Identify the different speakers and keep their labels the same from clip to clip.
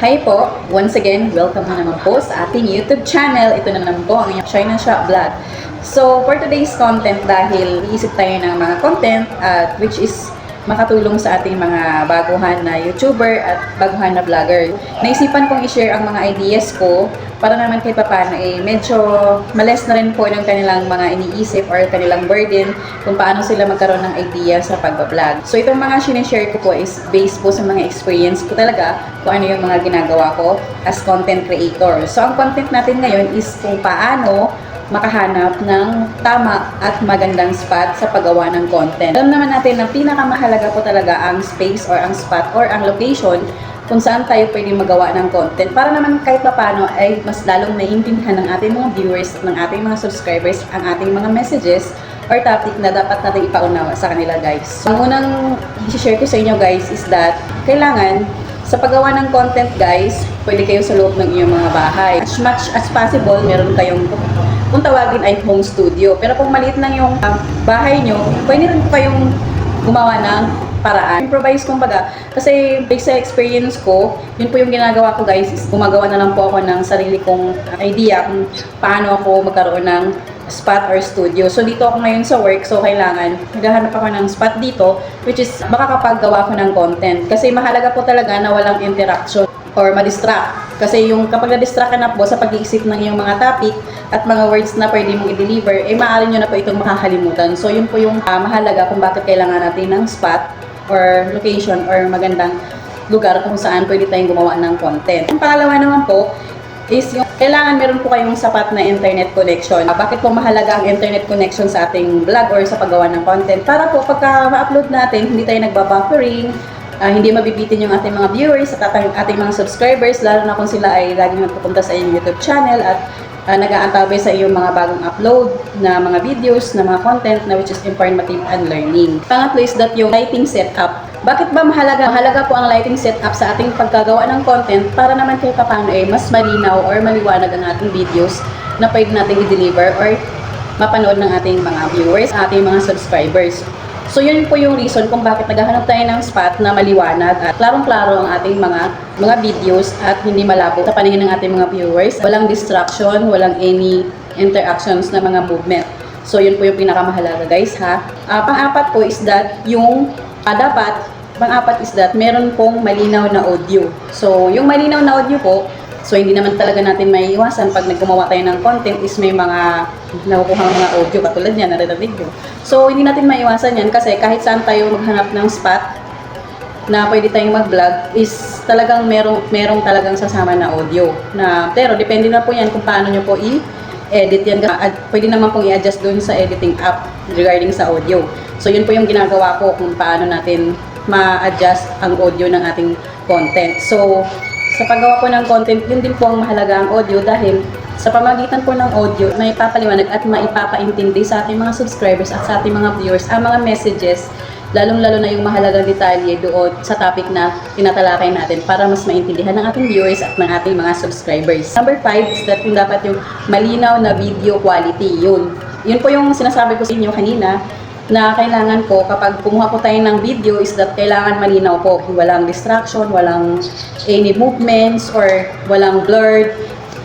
Speaker 1: Hi po! Once again, welcome na naman po sa ating YouTube channel. Ito na naman po ang inyong China Shop Vlog. So, for today's content, dahil iisip tayo ng mga content which is makatulong sa ating mga baguhan na YouTuber at baguhan na vlogger. Naisipan kong i-share ang mga ideas ko para naman kahit paano medyo males na rin po ng kanilang mga iniisip or kanilang burden kung paano sila magkaroon ng idea sa pagbablog. So itong mga sinishare ko po is based po sa mga experience ko talaga kung ano yung mga ginagawa ko as content creator. So ang content natin ngayon is kung paano makahanap ng tama at magandang spot sa paggawa ng content. Alam naman natin na pinakamahalaga po talaga ang space or ang spot or ang location kung saan tayo pwede magawa ng content para naman kahit paano ay mas lalong naiintindihan ng ating mga viewers at ng ating mga subscribers ang ating mga messages or topic na dapat natin ipaunawa sa kanila, guys. So, ang unang i-share ko sa inyo, guys, is that kailangan sa paggawa ng content, guys, pwede kayo sa loob ng iyong mga bahay. As much as possible, meron kayong kung tawagin ay home studio. Pero kung maliit lang yung bahay nyo, pwede rin po kayong gumawa ng paraan. Improvise kumbaga. Kasi based sa experience ko, yun po yung ginagawa ko, guys, is gumagawa na lang po ako ng sarili kong idea kung paano ako magkaroon ng spot or studio. So dito ako ngayon sa work, so kailangan naghahanap ako ng spot dito, which is makakapaggawa ko ng content. Kasi mahalaga po talaga na walang interaction or ma-distract. Kasi yung kapag na-distract ka na po sa pag-iisip ng iyong mga topic at mga words na pwede mong i-deliver, maaari nyo na po itong makakalimutan. So yun po yung mahalaga kung bakit kailangan natin ng spot or location or magandang lugar kung saan pwede tayong gumawa ng content. Ang pangalawa naman po is yung kailangan meron po kayong sapat na internet connection. Bakit po mahalaga ang internet connection sa ating vlog or sa paggawa ng content? Para po pagka ma-upload natin, hindi tayo nagbabuffering, hindi mabibitin yung ating mga viewers at ating mga subscribers, lalo na kung sila ay laging nagpupunta sa iyong YouTube channel at nag-aantabay sa iyong mga bagong upload na mga videos, na mga content na which is informative and learning. Pangatlo is that yung lighting setup. Bakit ba mahalaga? Mahalaga po ang lighting setup sa ating pagkagawa ng content para naman kahit paano mas malinaw or maliwanag ang ating videos na pwede natin i-deliver or mapanood ng ating mga viewers, ating mga subscribers. So yun po yung reason kung bakit naghahanap tayo ng spot na maliwanag at klarong-klaro ang ating mga videos at hindi malabo sa paningin ng ating mga viewers. Walang distraction, walang any interactions na mga movement. So yun po yung pinakamahalaga, guys, ha. Pang-apat po is that yung pang-apat is that meron pong malinaw na audio. So yung malinaw na audio po, so hindi naman talaga natin may iwasan pag naggumawa tayo ng content is may mga nakukuha mga audio katulad niyan, naririnig nyo. So hindi natin maiwasan yan kasi kahit saan tayo maghanap ng spot na pwede tayong mag-vlog is talagang merong talagang sasama na audio. Pero depende na po yan kung paano nyo po i-edit yan. Pwede naman pong i-adjust dun sa editing app regarding sa audio. So yun po yung ginagawa ko kung paano natin ma-adjust ang audio ng ating content. So sa paggawa po ng content, yun din po ang mahalaga ang audio dahil sa pamagitan po ng audio, may ipapaliwanag at maipapaintindi sa ating mga subscribers at sa ating mga viewers ang mga messages, lalong-lalo na yung mahalagang detalye doon sa topic na tinatalakay natin para mas maintindihan ng ating viewers at ng ating mga subscribers. Number 5 is that yung dapat yung malinaw na video quality. Yun po yung sinasabi ko sa inyo kanina, na kailangan po kapag kumuha po tayo ng video is that kailangan malinaw po. Walang distraction, walang any movements or walang blurred.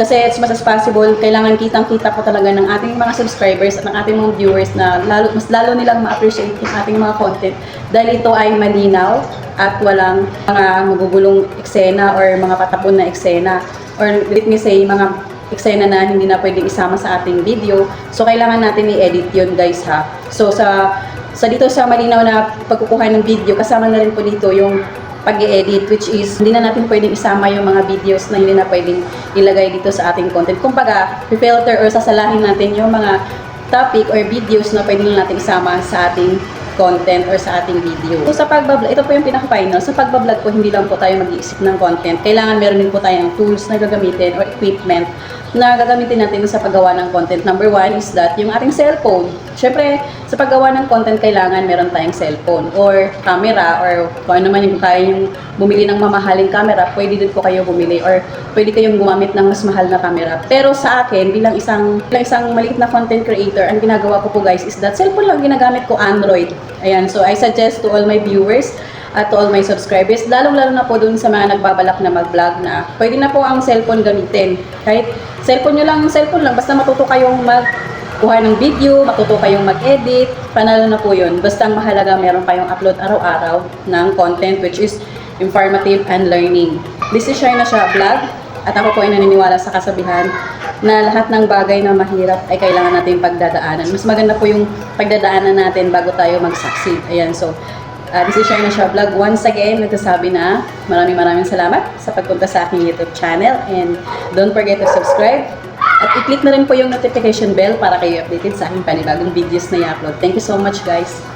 Speaker 1: Kasi as much as possible, kailangan kitang-kita po talaga ng ating mga subscribers at ng ating mga viewers na mas lalo nilang ma-appreciate yung ating mga content dahil ito ay malinaw at walang mga magugulong eksena or mga patapon na eksena or let me say, mga eksena na hindi na pwedeng isama sa ating video. So, kailangan natin i-edit yun, guys, ha. So, sa dito sa malinaw na pagkukuha ng video, kasama na rin po dito yung pag-i-edit, which is hindi na natin pwedeng isama yung mga videos na hindi na pwedeng ilagay dito sa ating content. Kumbaga, filter or sasalahin natin yung mga topic or videos na pwedeng natin isama sa ating content or sa ating video. So sa pagbablog, ito po yung pinaka-final. Sa pagbablog po, hindi lang po tayo mag-iisip ng content. Kailangan meron din po tayong tools na gagamitin or equipment na gagamitin natin sa paggawa ng content. Number 1 is that yung ating cellphone. Siyempre, sa paggawa ng content, kailangan meron tayong cellphone or camera or kung ano man yung kaya yung bumili ng mamahaling camera, pwede din po kayo bumili or pwede kayong gumamit ng mas mahal na camera. Pero sa akin, bilang isang maliit na content creator, ang ginagawa ko po, guys, is that cellphone lang ginagamit ko, Android. Ayan, so I suggest to all my viewers at to all my subscribers, lalong-lalo na po dun sa mga nagbabalak na mag-vlog na pwede na po ang cellphone gamitin. Kahit cellphone lang, basta matuto kayong magkuha ng video, matuto kayong mag-edit, panalo na po yun. Basta ang mahalaga meron kayong upload araw-araw ng content which is informative and learning. This is Shine na siya vlog at ako po ay naniniwala sa kasabihan na lahat ng bagay na mahirap ay kailangan natin pagdadaanan. Mas maganda po yung pagdadaanan natin bago tayo mag-succeed. Ayan, so this is Shine na siya vlog. Once again, nagsasabi na maraming salamat sa pagpunta sa aking YouTube channel and don't forget to subscribe at i-click na rin po yung notification bell para kayo updated sa aking panibagong videos na i-upload. Thank you so much guys!